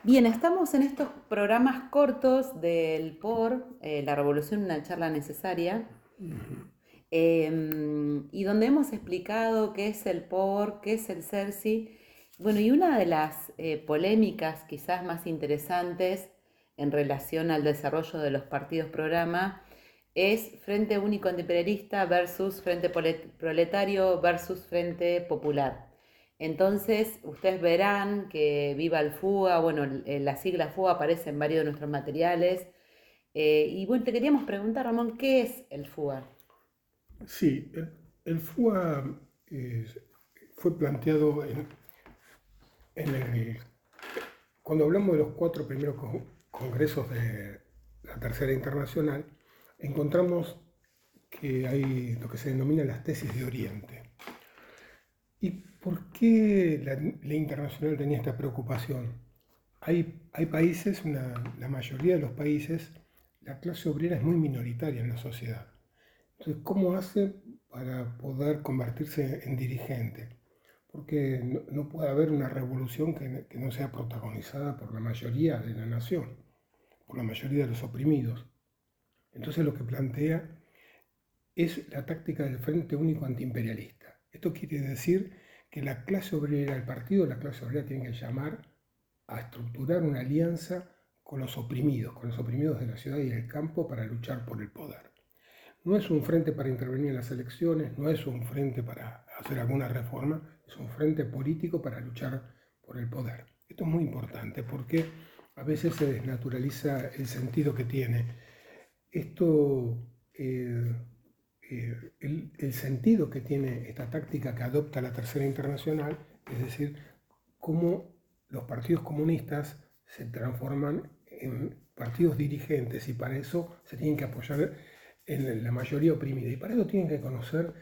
Bien, estamos en estos programas cortos del La Revolución, una charla necesaria, y donde hemos explicado qué es el qué es el CERSI. Bueno, y una de las polémicas quizás más interesantes en relación al desarrollo de los partidos programa es Frente Único Antiimperialista versus Frente Proletario versus Frente Popular. Entonces, ustedes verán que Viva el FUA, bueno, la sigla FUA aparece en varios de nuestros materiales. Y bueno, te queríamos preguntar, Ramón, ¿qué es el FUA? Sí, el FUA fue planteado en cuando hablamos de los cuatro primeros congresos de la Tercera Internacional, encontramos que hay lo que se denomina las tesis de Oriente. ¿Y por qué la Internacional tenía esta preocupación? Hay países, la mayoría de los países, la clase obrera es muy minoritaria en la sociedad. Entonces, ¿cómo hace para poder convertirse en dirigente? Porque no puede haber una revolución que no sea protagonizada por la mayoría de la nación, por la mayoría de los oprimidos. Entonces lo que plantea es la táctica del Frente Único Antiimperialista. Esto quiere decir que la clase obrera, el partido de la clase obrera tiene que llamar a estructurar una alianza con los oprimidos de la ciudad y del campo para luchar por el poder. No es un frente para intervenir en las elecciones, no es un frente para hacer alguna reforma, es un frente político para luchar por el poder. Esto es muy importante porque a veces se desnaturaliza el sentido que tiene. Esto, el sentido que tiene esta táctica que adopta la Tercera Internacional, es decir, cómo los partidos comunistas se transforman en partidos dirigentes y para eso se tienen que apoyar en la mayoría oprimida. Y para eso tienen que conocer,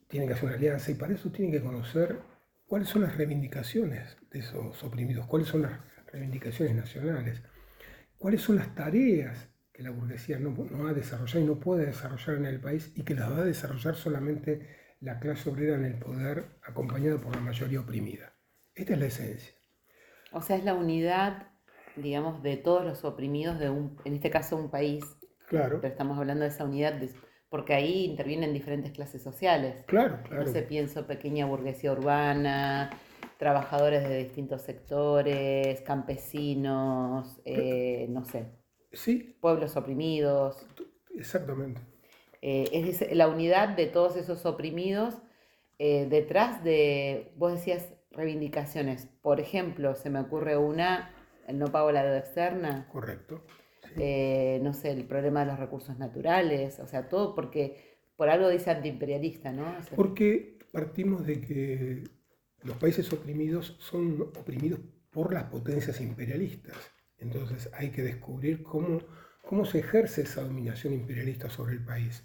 tienen que hacer una alianza y para eso tienen que conocer cuáles son las reivindicaciones de esos oprimidos, cuáles son las reivindicaciones nacionales, cuáles son las tareas que la burguesía no va a desarrollar y no puede desarrollar en el país y que las va a desarrollar solamente la clase obrera en el poder acompañada por la mayoría oprimida. Esta es la esencia. O sea, es la unidad, digamos, de todos los oprimidos en este caso, un país, Claro, pero estamos hablando de esa unidad, porque ahí intervienen diferentes clases sociales. claro, No claro. sé, pienso pequeña burguesía urbana, trabajadores de distintos sectores, campesinos, no sé, Sí, pueblos oprimidos. exactamente. Es la unidad de todos esos oprimidos detrás de, vos decías, reivindicaciones. Por ejemplo, se me ocurre una, el no pago la deuda externa, Correcto. Sí. no sé, el problema de los recursos naturales, o sea, todo porque por algo dice antiimperialista, ¿no? O sea, Porque partimos de que los países oprimidos son oprimidos por las potencias imperialistas. Entonces hay que descubrir cómo se ejerce esa dominación imperialista sobre el país.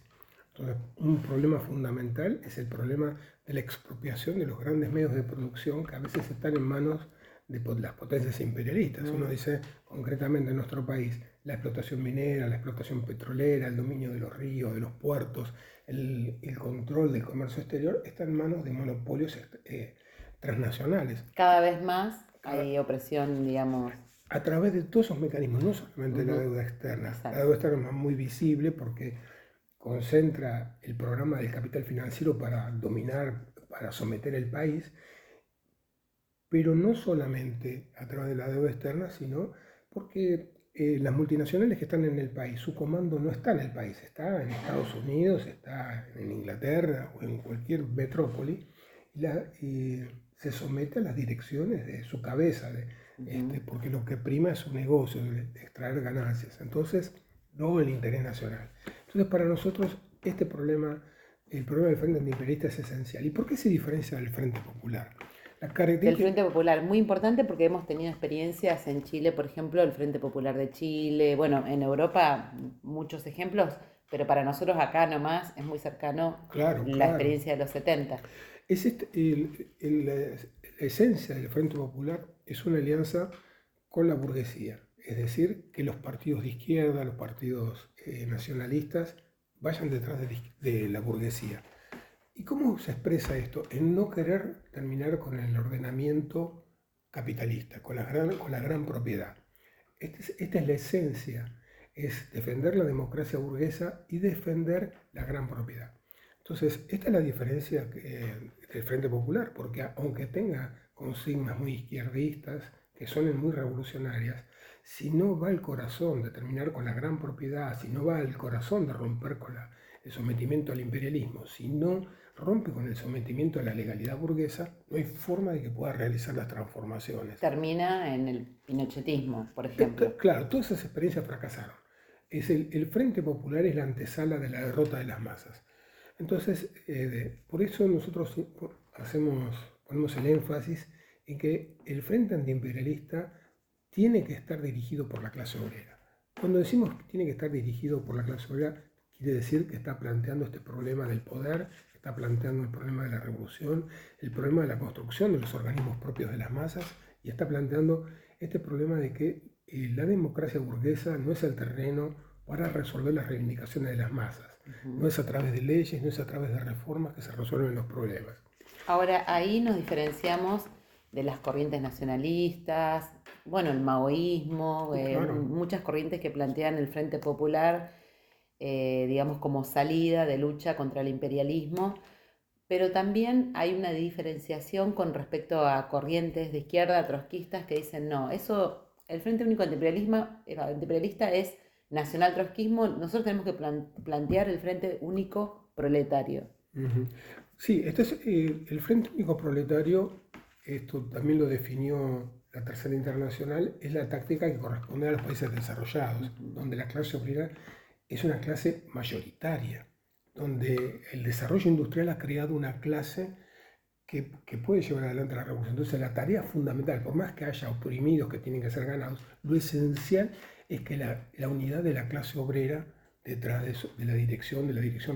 Entonces, un problema fundamental es el problema de la expropiación de los grandes medios de producción que a veces están en manos de las potencias imperialistas. Uno dice concretamente en nuestro país la explotación minera, la explotación petrolera, el dominio de los ríos, de los puertos, el control del comercio exterior está en manos de monopolios transnacionales. cada vez más Cada- hay opresión, digamos. a través de todos esos mecanismos, no solamente la Ujú, deuda externa. La exacto. deuda externa es muy visible porque concentra el programa del capital financiero para dominar, para someter el país, pero no solamente a través de la deuda externa, sino porque las multinacionales que están en el país, su comando no está en el país, está en Estados Unidos, está en Inglaterra o en cualquier metrópoli, y se somete a las direcciones de su cabeza, Ujú. porque lo que prima es su negocio, de extraer ganancias. Entonces, no el interés nacional. Entonces, para nosotros, este problema, el problema del Frente Antiimperialista es esencial. ¿Y por qué se diferencia del Frente Popular? La Del característica, Frente Popular, muy importante porque hemos tenido experiencias en Chile, por ejemplo, el Frente Popular de Chile, bueno, en Europa muchos ejemplos, pero para nosotros acá nomás es muy cercano claro, la claro, experiencia de los 70. es la esencia del Frente Popular es una alianza con la burguesía, es decir, que los partidos de izquierda, los partidos nacionalistas, vayan detrás de la burguesía. ¿Y cómo se expresa esto? En no querer terminar con el ordenamiento capitalista, con la gran propiedad. Esta es la esencia, es defender la democracia burguesa y defender la gran propiedad. Entonces, esta es la diferencia del Frente Popular, porque aunque tenga consignas muy izquierdistas, que son muy revolucionarias, si no va al corazón de terminar con la gran propiedad, si no va al corazón de romper con el sometimiento al imperialismo, si no rompe con el sometimiento a la legalidad burguesa, no hay forma de que pueda realizar las transformaciones. Termina en el pinochetismo, por ejemplo. Claro, todas esas experiencias fracasaron. El Frente Popular es la antesala de la derrota de las masas. Entonces, por eso nosotros ponemos el énfasis en que el Frente Antiimperialista tiene que estar dirigido por la clase obrera. Cuando decimos que tiene que estar dirigido por la clase obrera, quiere decir que está planteando este problema del poder, está planteando el problema de la revolución, el problema de la construcción de los organismos propios de las masas, y está planteando este problema de que la democracia burguesa no es el terreno para resolver las reivindicaciones de las masas. No es a través de leyes, no es a través de reformas que se resuelven los problemas. Ahora, ahí nos diferenciamos de las corrientes nacionalistas, bueno, el maoísmo, Claro. muchas corrientes que plantean el Frente Popular, digamos, como salida de lucha contra el imperialismo, pero también hay una diferenciación con respecto a corrientes de izquierda, trotskistas, que dicen, no, eso, el Frente Único Antiimperialista es nacional trotskismo, nosotros tenemos que plantear el Frente Único Proletario. Uh-huh. Sí, el Frente Único Proletario, esto también lo definió la Tercera Internacional, es la táctica que corresponde a los países desarrollados, donde la clase obrera es una clase mayoritaria, donde el desarrollo industrial ha creado una clase que puede llevar adelante la revolución. Entonces la tarea fundamental, por más que haya oprimidos que tienen que ser ganados, lo esencial es que la unidad de la clase obrera detrás de la dirección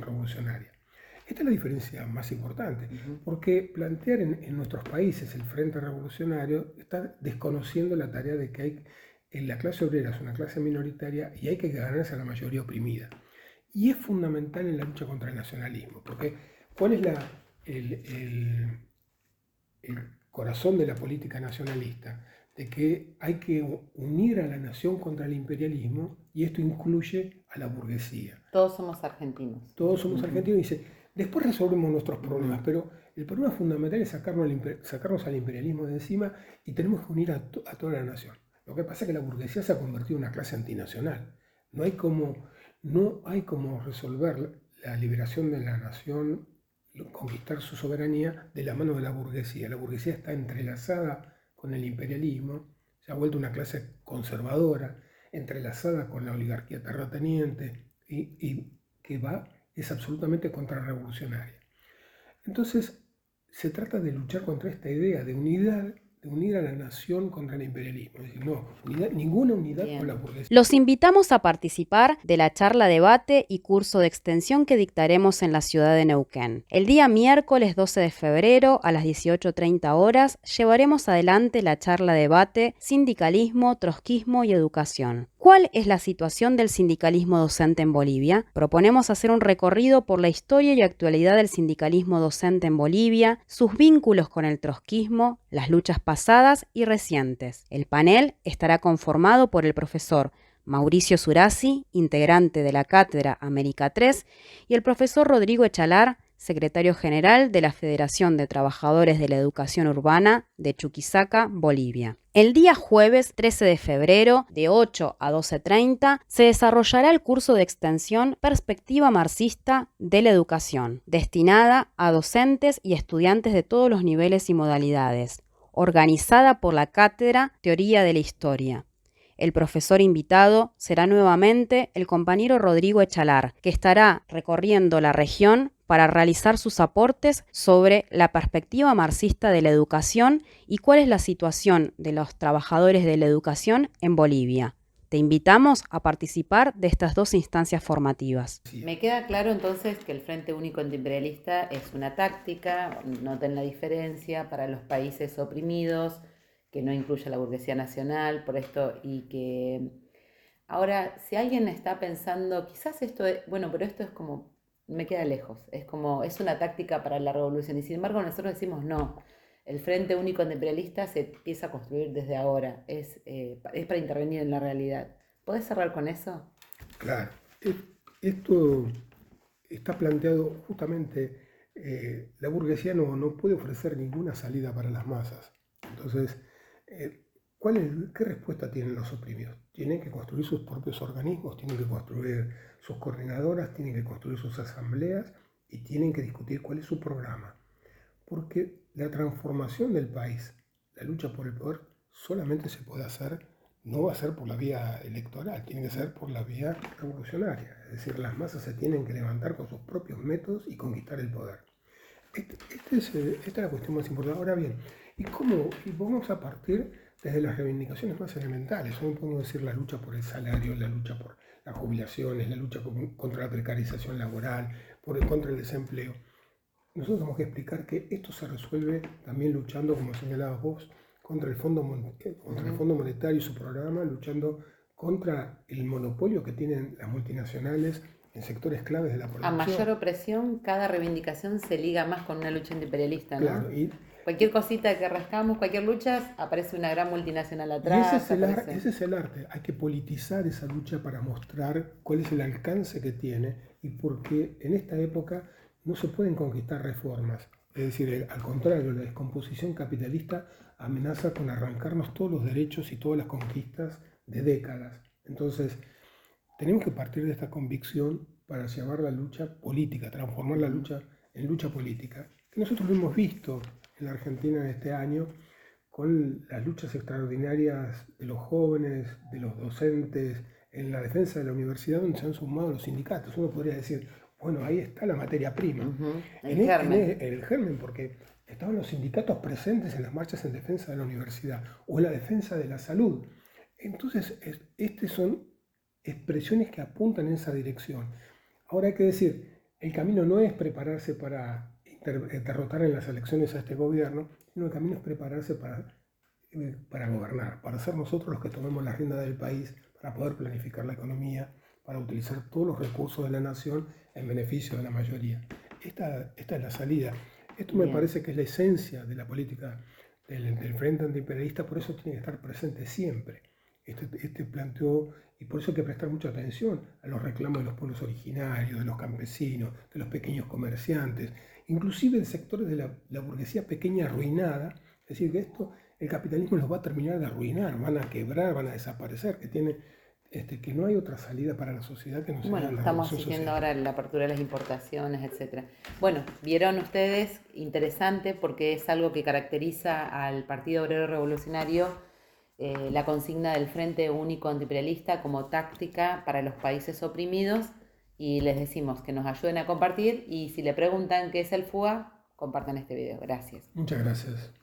revolucionaria. Esta es la diferencia más importante, porque plantear en nuestros países el Frente Revolucionario está desconociendo la tarea de que la clase obrera es una clase minoritaria y hay que ganarse a la mayoría oprimida. Y es fundamental en la lucha contra el nacionalismo, porque ¿cuál es el corazón de la política nacionalista? De que hay que unir a la nación contra el imperialismo, y esto incluye a la burguesía. Todos somos argentinos. Todos somos argentinos, y dice, después resolvemos nuestros problemas, pero el problema fundamental es sacarnos al imperialismo de encima, y tenemos que unir a toda la nación. Lo que pasa es que la burguesía se ha convertido en una clase antinacional. No hay como resolver la liberación de la nación, conquistar su soberanía de la mano de la burguesía. La burguesía está entrelazada con el imperialismo, se ha vuelto una clase conservadora, entrelazada con la oligarquía terrateniente, y que es absolutamente contrarrevolucionaria. Entonces, se trata de luchar contra esta idea de unir a la nación contra el imperialismo. Es decir, ninguna unidad con la burguesía. Los invitamos a participar de la charla, debate y curso de extensión que dictaremos en la ciudad de Neuquén. El día miércoles 12 de febrero a las 18:30 horas llevaremos adelante la charla, debate, sindicalismo, trotskismo y educación. ¿Cuál es la situación del sindicalismo docente en Bolivia? Proponemos hacer un recorrido por la historia y actualidad del sindicalismo docente en Bolivia, sus vínculos con el trotskismo, las luchas pasadas y recientes. El panel estará conformado por el profesor Mauricio Surasi, integrante de la Cátedra América 3, y el profesor Rodrigo Echalar, secretario general de la Federación de Trabajadores de la Educación Urbana de Chuquisaca, Bolivia. El día jueves 13 de febrero, de 8 a 12:30, se desarrollará el curso de extensión Perspectiva Marxista de la Educación, destinada a docentes y estudiantes de todos los niveles y modalidades, organizada por la Cátedra Teoría de la Historia. El profesor invitado será nuevamente el compañero Rodrigo Echalar, que estará recorriendo la región para realizar sus aportes sobre la perspectiva marxista de la educación y cuál es la situación de los trabajadores de la educación en Bolivia. Te invitamos a participar de estas dos instancias formativas. Me queda claro entonces que el Frente Único Antiimperialista es una táctica, noten la diferencia, para los países oprimidos, que no incluye a la burguesía nacional, por esto, y que ahora, si alguien está pensando, quizás esto es, bueno, pero esto es como, me queda lejos, es una táctica para la revolución, y sin embargo nosotros decimos no, el Frente Único Antiimperialista se empieza a construir desde ahora, es para intervenir en la realidad. ¿Podés cerrar con eso? Claro, esto está planteado justamente, la burguesía no puede ofrecer ninguna salida para las masas. Entonces, ¿qué respuesta tienen los oprimidos? Tienen que construir sus propios organismos, tienen que construir sus coordinadoras, tienen que construir sus asambleas y tienen que discutir cuál es su programa. Porque la transformación del país, la lucha por el poder, solamente se puede hacer, no va a ser por la vía electoral, tiene que ser por la vía revolucionaria. Es decir, las masas se tienen que levantar con sus propios métodos y conquistar el poder. Esta es la cuestión más importante. Ahora bien, ¿y vamos a partir desde las reivindicaciones más elementales? Hoy podemos decir la lucha por el salario, la lucha por las jubilaciones, la lucha contra la precarización laboral, contra el desempleo. Nosotros tenemos que explicar que esto se resuelve también luchando, como señalabas vos, contra el Fondo Monetario y su programa, luchando contra el monopolio que tienen las multinacionales en sectores claves de la producción. A mayor opresión, cada reivindicación se liga más con una lucha antiimperialista, ¿no? Claro, cualquier cosita que rascamos, cualquier lucha, aparece una gran multinacional atrás. Y ese es el arte. Hay que politizar esa lucha para mostrar cuál es el alcance que tiene y por qué en esta época no se pueden conquistar reformas. Es decir, al contrario, la descomposición capitalista amenaza con arrancarnos todos los derechos y todas las conquistas de décadas. Entonces, tenemos que partir de esta convicción para llevar la lucha política, transformar la lucha en lucha política, que nosotros lo hemos visto en la Argentina en este año con las luchas extraordinarias de los jóvenes, de los docentes, en la defensa de la universidad donde se han sumado los sindicatos. Uno podría decir, bueno, ahí está la materia prima, el germen. el germen, porque estaban los sindicatos presentes en las marchas en defensa de la universidad o en la defensa de la salud. Entonces, estas son expresiones que apuntan en esa dirección. Ahora hay que decir, el camino no es prepararse para derrotar en las elecciones a este gobierno, sino el camino es prepararse para gobernar, para ser nosotros los que tomemos la rienda del país, para poder planificar la economía, para utilizar todos los recursos de la nación en beneficio de la mayoría. Esta es la salida. Esto me parece que es la esencia de la política del Frente Antiimperialista, por eso tiene que estar presente siempre. Este planteo, y por eso hay que prestar mucha atención a los reclamos de los pueblos originarios, de los campesinos, de los pequeños comerciantes, inclusive de sectores de la burguesía pequeña arruinada. Es decir, que el capitalismo los va a terminar de arruinar, van a quebrar, van a desaparecer, que no hay otra salida para la sociedad que no sea la revolución social. Estamos siguiendo ahora la apertura de las importaciones, etc. Bueno, vieron ustedes, interesante, porque es algo que caracteriza al Partido Obrero Revolucionario, la consigna del Frente Único Antiimperialista como táctica para los países oprimidos, y les decimos que nos ayuden a compartir, y si le preguntan qué es el FUA, compartan este video. Gracias. Muchas gracias.